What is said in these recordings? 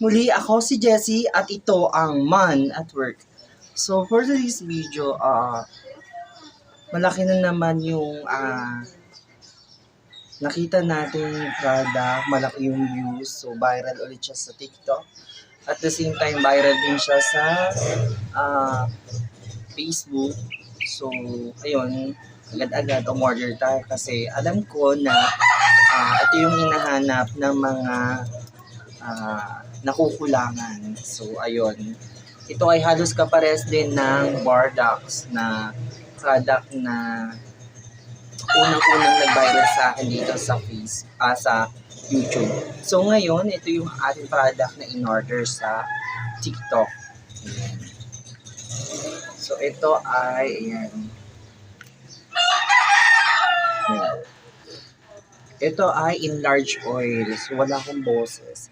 Muli ako si Jessie at ito ang Man at Work. So for today's video, malaki na naman yung nakita nating product, malaki yung views. So viral ulit siya sa TikTok. At the same time, viral din siya sa ah, Facebook. So ayun, agad-agad umorder tayo kasi alam ko na ito yung hinahanap ng mga nakukulangan. So, ayun. Ito ay halos kapares din ng Bardox na product na unang-unang nag-viral sa akin dito sa sa YouTube. So, ngayon, ito yung ating product na in-order sa TikTok. Ayan. So, ito ay, ayan. Ayan. Ito ay enlarged oil. So, wala akong boses.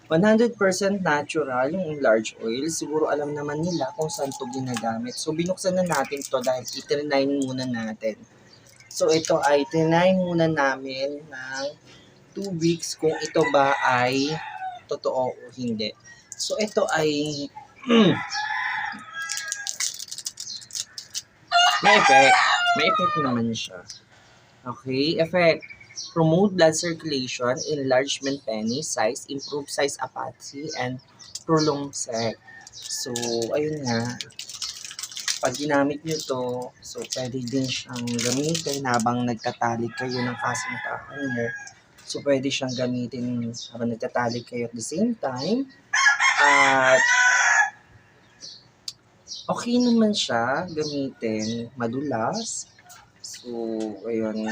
100% natural yung enlarged oil. Siguro alam naman nila kung saan to ginagamit. So, binuksan na natin to dahil itinine muna natin. So, ito ay tinine muna namin ng 2 weeks kung ito ba ay totoo o hindi. So, ito ay may effect. May effect naman siya. Okay, effect. Promote blood circulation, enlargement penny size, improve size apathy, and prolong sex. So, ayun nga. Pag ginamit nyo to, so pwede din siyang gamitin habang nagtatalik kayo ng kasintahan mo. So, pwede siyang gamitin habang nagtatalik kayo at the same time. At okay naman siya gamitin, madulas. So, ayun.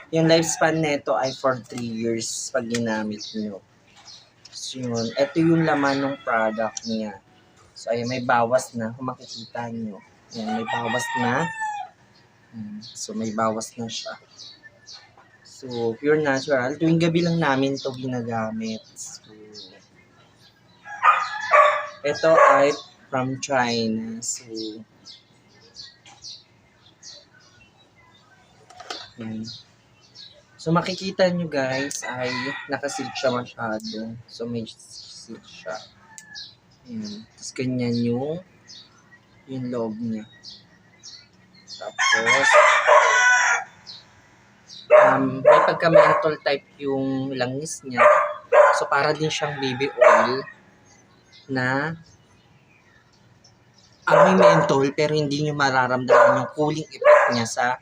Yung lifespan nito ay for 3 years pag ginamit nyo. So, yun. Ito yung laman ng product niya. So, ayun, may bawas na. Kung makikita nyo. Ayan, may bawas na. So, may bawas na siya. So, pure natural. Tuwing gabi lang namin to ginagamit. So, ito ay from China. So, ayan. So, makikita nyo guys ay nakasilk siya masyado. So, may silk siya. Ayan. Tapos, ganyan yung loob niya. Tapos, may pagka-menthol type yung langis niya. So, para din siyang baby oil na may menthol pero hindi nyo mararamdaman yung cooling effect niya sa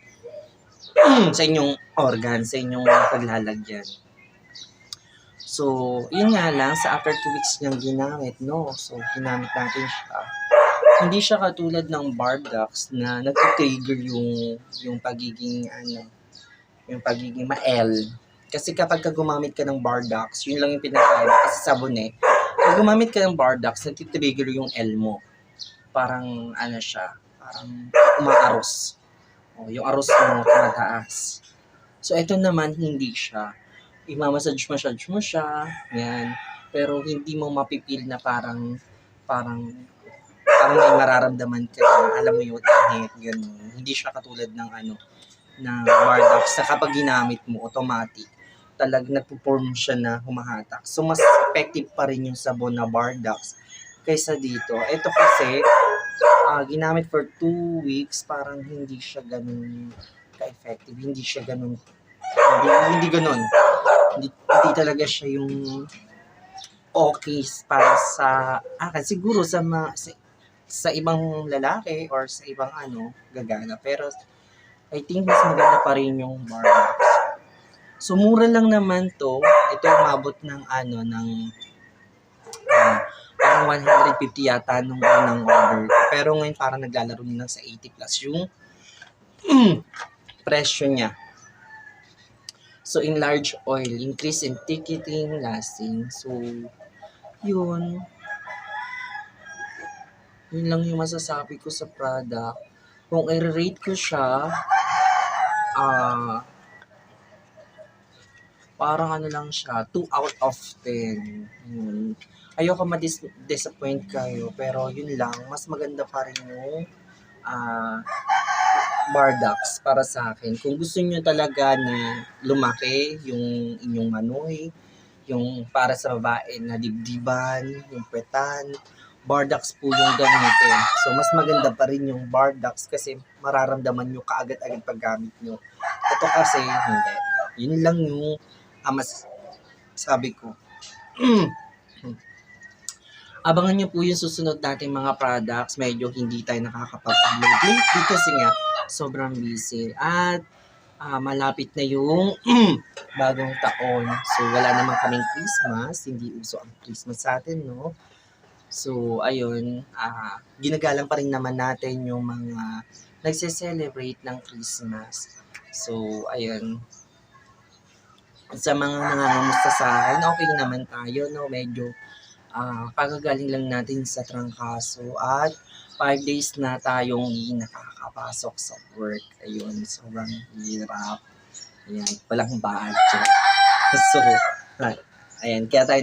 inyong organ, sa inyong paglalagyan. So, yun nga lang, sa after 2 weeks niyang ginamit, no? So, ginamit natin siya. Hindi siya katulad ng Bardox na nag-trigger yung pagiging, yung pagiging ma-L. Kasi kapag gumamit ka ng Bardox, yun lang yung pinakaiba. Kasi sabon pag gumamit ka ng Bardox, nag-trigger yung L mo. Parang, siya, parang umaaros. O, yung aros mo, tumataas. So, ito naman, hindi siya. Imamassage mo siya, yan. Pero hindi mo mapipil na parang may mararamdaman ka na, alam mo yung init, gano'n. Hindi siya katulad ng ng Bardox na kapag ginamit mo, automatic, nagpo-form siya na humahatak. So, mas effective pa rin yung sabon na Bardox kaysa dito. Ito kasi, ginamit for 2 weeks, parang hindi siya ganun ka-effective. Hindi siya ganun. Hindi ganun. Hindi talaga siya yung okay para sa akin. Siguro sa ibang lalaki or sa ibang gagana. Pero I think mas maganda pa rin yung Barbox. So, mura lang naman to. Ito umabot ng ng parang 150 yata nung unang order. Pero ngayon parang naglalaro na sa 80 plus yung presyo niya. So, enlarge oil, increase in ticketing, lasting. So, yun. Yun lang yung masasabi ko sa product. Kung i-rate ko siya, parang lang siya, 2 out of 10. Ayoko ma-disappoint kayo, pero yun lang, mas maganda pa rin yung Bardox para sa akin. Kung gusto niyo talaga na lumaki yung inyong manoy, yung para sa babae na dibdiban, yung petan, Bardax po yung gamitin. So, mas maganda pa rin yung Bardax kasi mararamdaman nyo kaagad-agad paggamit nyo. Ito kasi, hindi. Yun lang yung mas sabi ko. Abangan nyo po yung susunod nating mga products. Medyo hindi tayo nakakapag-upload lately kasi nga sobrang busy. At malapit na yung bagong taon. So, wala naman kaming Christmas. Hindi uso ang Christmas sa atin, no? So, ayun. Ginagalang pa rin naman natin yung mga nagse-celebrate ng Christmas. So, ayun. Sa mga nangangamusta sa akin, okay naman tayo, no? Medyo kagagaling lang natin sa trangkaso at 5 days na tayong nakakapasok sa work. Ayun, sobrang hirap. Ayan, walang budget. So, ayan, kaya tayo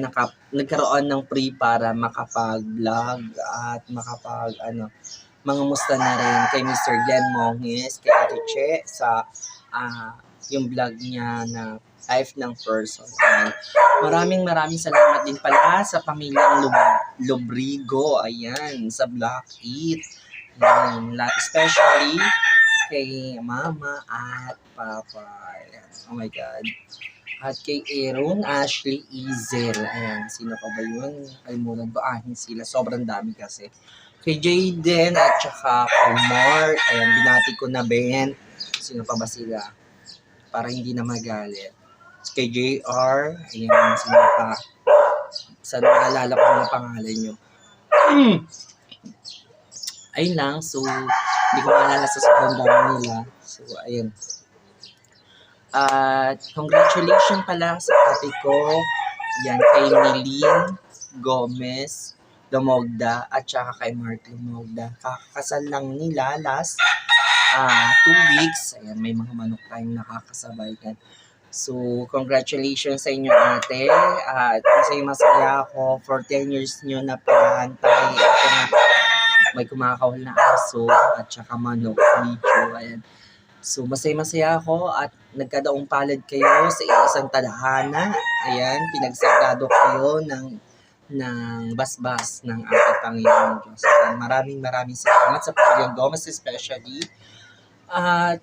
nagkaroon ng free para makapag-vlog at mangamusta na rin kay Mr. Glenn Monges, kay Ate Che, sa yung vlog niya na Life ng Person. Maraming salamat din pala sa pamilyang Lobrigo. Ayan, sa Block 8. Ayan, especially kay Mama at Papa. Ayan, oh my God. At kay Aaron, Ashley, Izel. Ayan, sino pa ba yun? Kalimutan ko, sila. Sobrang dami kasi. Kay Jayden at saka kay Mark. Ayan, binati ko na Ben. Sino pa ba sila? Para hindi na magalit. Kay JR, ayan, sino pa. Sana naalala ko ang pangalan nyo. Ayun lang, so, hindi ko maalala sa sobrang dami nila. So, ayun. At congratulations pala sa ate ko. Yan, kay Nilene Gomez Lumogda at saka kay Mark Lumogda. Kakasal lang nila last 2 weeks. Ayan, may mga manok tayong nakakasabay yan. So, congratulations sa inyo ate. At masaya ako for 10 years nyo na pahantay. Ito na, may kumakawal na aso at saka manok video. Ayan. So, masaya ako at nagkadaong palad kayo sa isang tadhana. Ayan, pinagsagrado kayo ng basbas ng ating Panginoon Diyos. Ayan, maraming salamat sa Panginoon Gomez especially. At,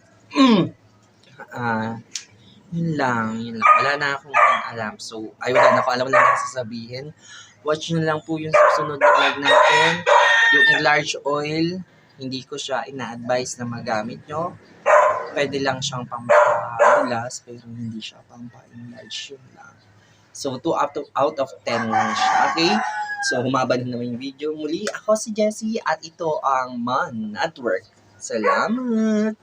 yun lang. Wala na akong alam. So, wala na ako alam na sasabihin. Watch nyo lang po yung susunod na vlog natin. Yung enlarged oil, hindi ko siya ina-advise na magamit nyo. Pwede lang siyang pampabulas, pero hindi siya pampa-enlarge. Yun lang. So, 2 out of 10 lang siya. Okay? So, humaba na naman yung video. Muli, ako si Jessie at ito ang Man at Work. Salamat!